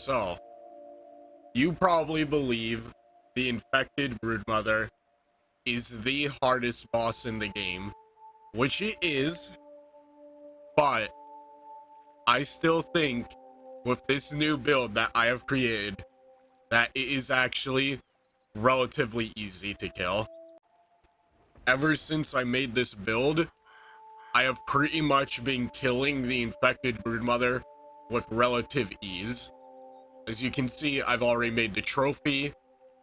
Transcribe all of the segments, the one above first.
So, you probably believe the infected broodmother is the hardest boss in the game, which it is, but I still think with this new build that I have created that it is actually relatively easy to kill. Ever since I made this build, I have pretty much been killing the infected broodmother with relative ease. As you can see, I've already made the trophy,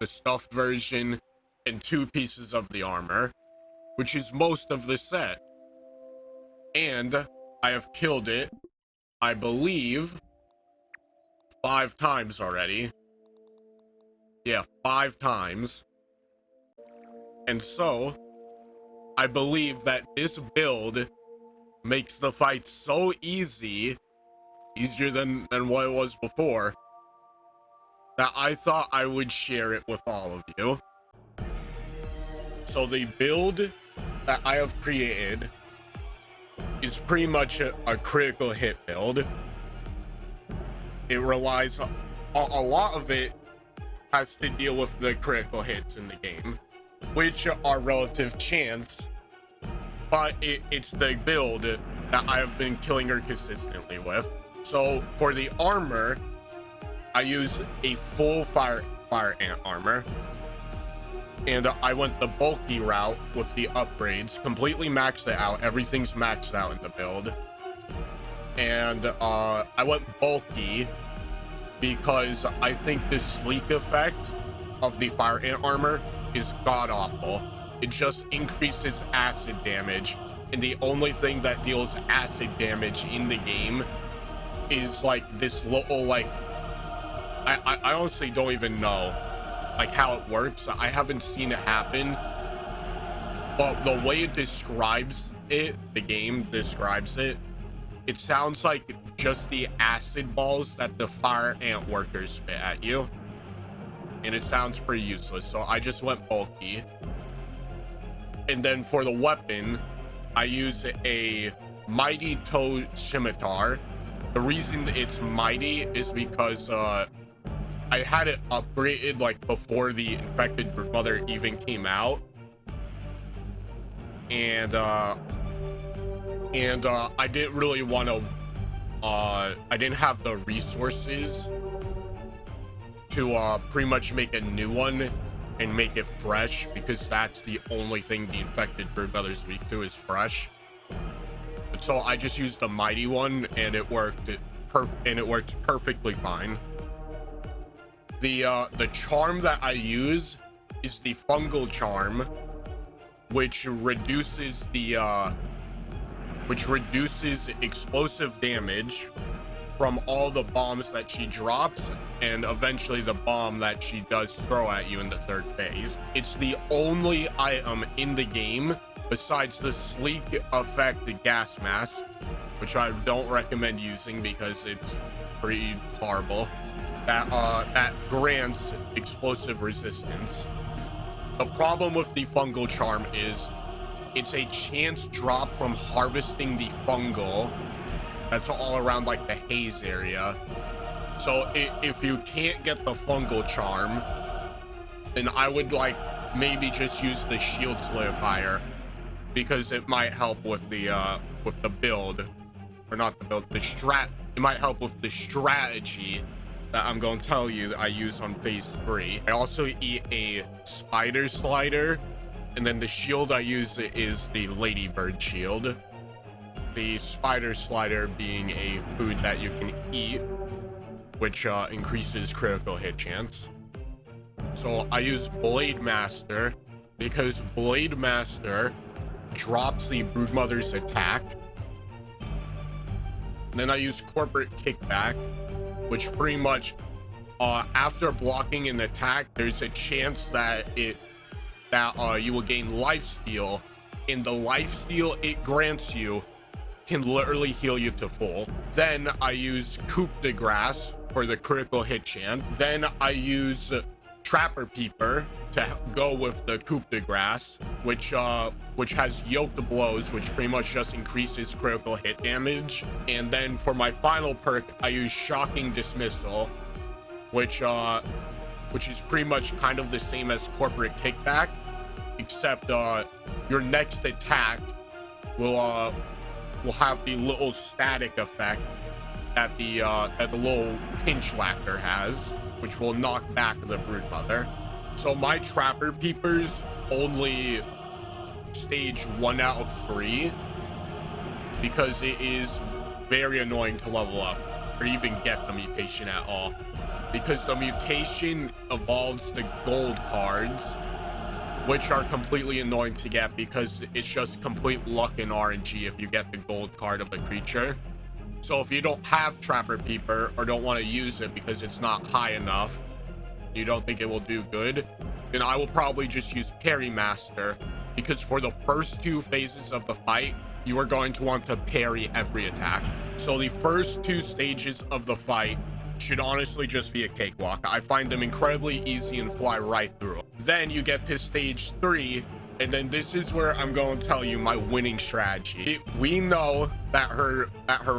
the stuffed version, and 2 pieces of the armor, which is most of the set. And I have killed it, I believe, 5 times already. Yeah, 5 times. And so, I believe that this build makes the fight so easier than what it was before, that I thought I would share it with all of you. So the build that I have created is pretty much a critical hit build. It relies on a lot of it has to deal with the critical hits in the game, which are relative chance, but it's the build that I have been killing her consistently with. So for the armor, I use a full fire ant armor, and I went the bulky route with the upgrades, completely maxed it out. Everything's maxed out in the build, and I went bulky because I think the sleek effect of the fire ant armor is god-awful. It just increases acid damage, and the only thing that deals acid damage in the game is like this little, like, I honestly don't even know like how it works. I haven't seen it happen, but the way it describes it, the game describes it, it sounds like just the acid balls that the fire ant workers spit at you, and it sounds pretty useless. So I just went bulky. And then for the weapon, I use a mighty toe scimitar. The reason it's mighty is because I had it upgraded like before the infected broodmother even came out, and I didn't really want to I didn't have the resources to pretty much make a new one and make it fresh, because that's the only thing the infected broodmother's weak to is fresh. And so I just used the mighty one, and it worked perfectly fine. The charm that I use is the fungal charm, which reduces explosive damage from all the bombs that she drops, and eventually the bomb that she does throw at you in the 3rd phase. It's the only item in the game besides the sleek effect gas mask, which I don't recommend using because it's pretty horrible, that grants explosive resistance. The problem with the fungal charm is it's a chance drop from harvesting the fungal that's all around like the haze area. So if you can't get the fungal charm, then I would like maybe just use the shield solidifier, because it might help with the build, or not the build, the strat. It might help with the strategy that I'm going to tell you that I use on phase 3. I also eat a spider slider, and then the shield I use is the ladybird shield. The spider slider being a food that you can eat, which increases critical hit chance. So I use Blade Master because Blade Master drops the broodmother's attack. And then I use Corporate Kickback, which pretty much after blocking an attack, there's a chance that you will gain lifesteal, and the lifesteal it grants you can literally heal you to full. Then I use Coup de Grace for the critical hit chance. Then I use Trapper Peeper to go with the Coup de Grace, which has Yoked Blows, which pretty much just increases critical hit damage. And then for my final perk, I use Shocking Dismissal, which is pretty much kind of the same as corporate kickback, except your next attack will have the little static effect that the little pinch whacker has, which will knock back the broodmother. So my trapper peepers only stage 1 out of 3 because it is very annoying to level up or even get the mutation at all, because the mutation evolves the gold cards, which are completely annoying to get because it's just complete luck and RNG if you get the gold card of a creature. So if you don't have Trapper Peeper or don't want to use it because it's not high enough, you don't think it will do good, then I will probably just use Parry Master, because for the first 2 phases of the fight, you are going to want to parry every attack. So the first 2 stages of the fight should honestly just be a cakewalk. I find them incredibly easy and fly right through them. Then you get to stage 3, and then this is where I'm going to tell you my winning strategy. We know that her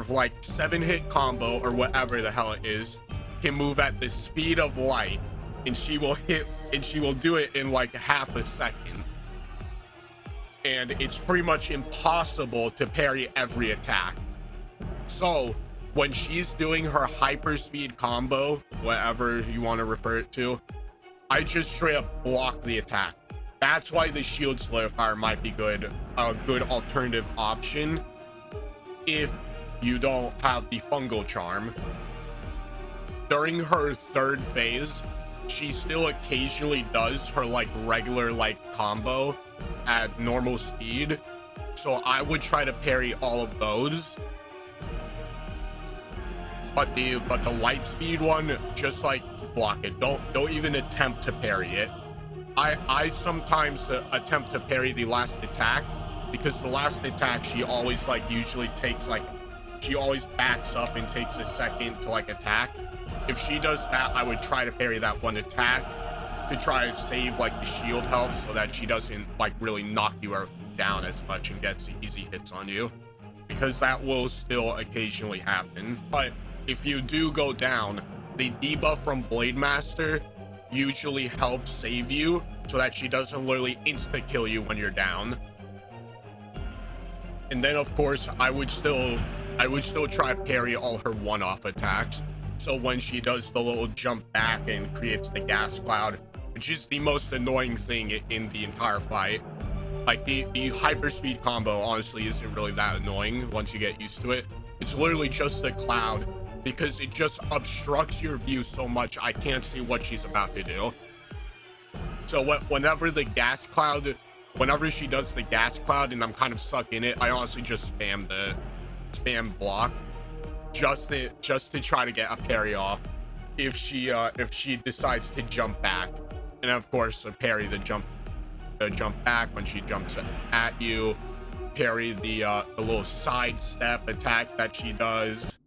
like 7-hit combo or whatever the hell it is can move at the speed of light, and she will do it in like half a second. And it's pretty much impossible to parry every attack. So when she's doing her hyper speed combo, whatever you want to refer it to, I just straight up block the attack. That's why the shield solidifier might be a good alternative option if you don't have the fungal charm. During her 3rd phase, she still occasionally does her like regular like combo at normal speed, so I would try to parry all of those. But the light speed one, just like block it. Don't even attempt to parry it. I sometimes attempt to parry the last attack, because the last attack she always like usually takes like, she always backs up and takes a second to like attack. If she does that, I would try to parry that one attack to try to save like the shield health so that she doesn't like really knock you down as much and gets easy hits on you, because that will still occasionally happen. But if you do go down, the debuff from Blade Master usually helps save you so that she doesn't literally insta kill you when you're down. And then of course I would still try to parry all her one-off attacks. So when she does the little jump back and creates the gas cloud, which is the most annoying thing in the entire fight, like the hyperspeed combo honestly isn't really that annoying once you get used to it. It's literally just a cloud, because it just obstructs your view so much I can't see what she's about to do. So whenever she does the gas cloud and I'm kind of stuck in it, I honestly just spam block just to try to get a parry off if she decides to jump back. And of course parry the jump back when she jumps at you, parry the little side step attack that she does.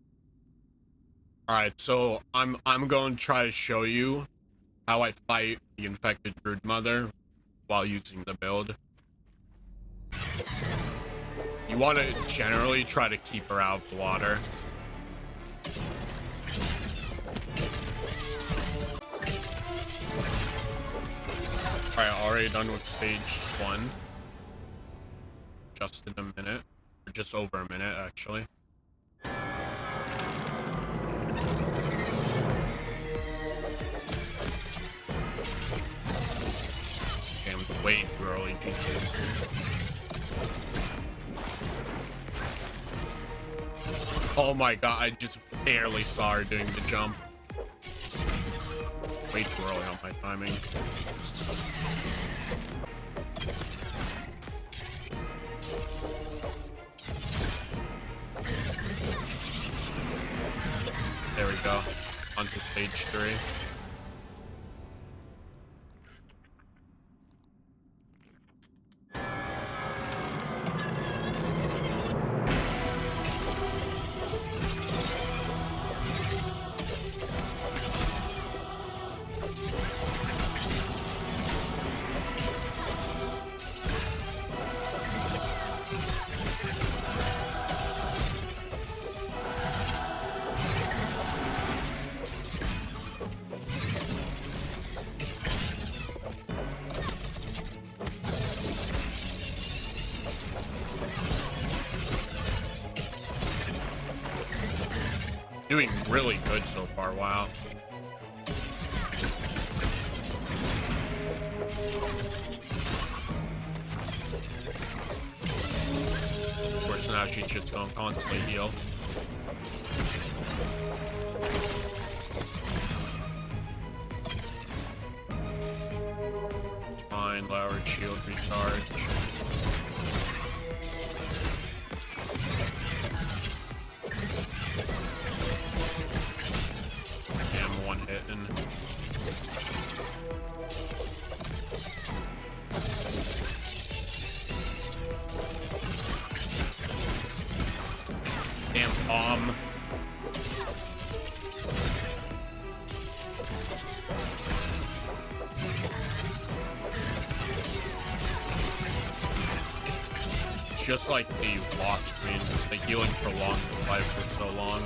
All right, so I'm going to try to show you how I fight the infected broodmother while using the build. You want to generally try to keep her out of the water. All right, already done with stage 1. Just in a minute, or just over a minute actually. Way too early, Jesus. Oh my god, I just barely saw her doing the jump. Way too early on my timing. There we go. On to stage 3. Doing really good so far, wow. Of course, now she's just gonna constantly heal. It's fine, lower shield recharge. Damn, one hitting. Damn bomb. It's just like the lock screen, the healing prolonged the life for so long.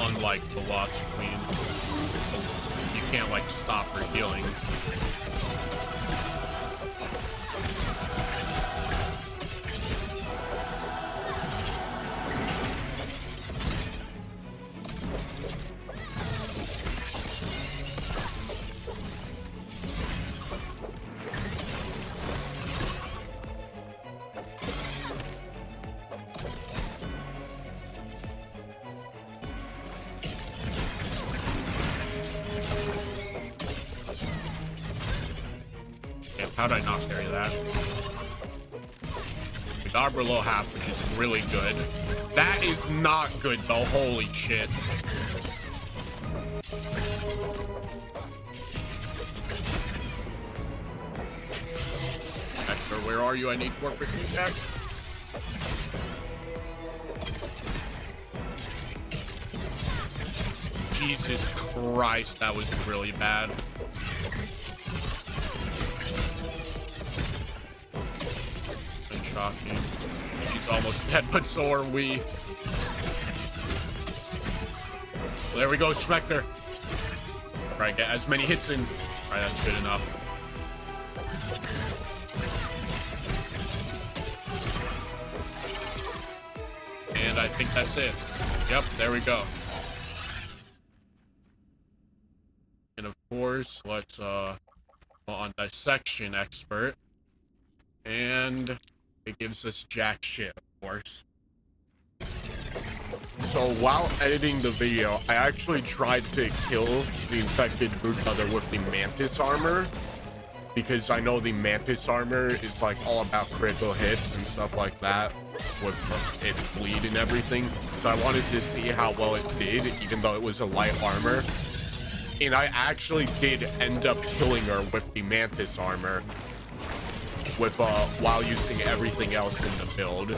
Unlike the Lost Queen, you can't like stop her healing. How did I not carry that? We got below half, which is really good. That is not good though, holy shit. Hector, where are you? I need corporate feedback. Jesus Christ, that was really bad. Shocking. She's almost dead, but so are we. There we go, Schmechter. Alright, get as many hits in. Alright, that's good enough. And I think that's it. Yep, there we go. And of course, let's go on Dissection Expert. And it gives us jack shit, of course. So while editing the video, I actually tried to kill the infected broodmother with the mantis armor, because I know the mantis armor is like all about critical hits and stuff like that with its bleed and everything. So I wanted to see how well it did, even though it was a light armor. And I actually did end up killing her with the mantis armor with while using everything else in the build.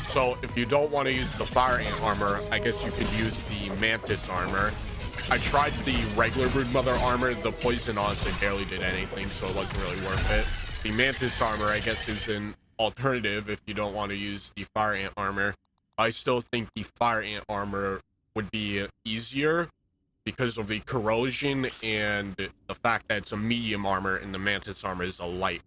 So if you don't want to use the fire ant armor, I guess you could use the mantis armor. I tried the regular broodmother armor. The poison honestly barely did anything, so it wasn't really worth it. The mantis armor, I guess, is an alternative if you don't want to use the fire ant armor. I still think the fire ant armor would be easier because of the corrosion and the fact that it's a medium armor and the mantis armor is a light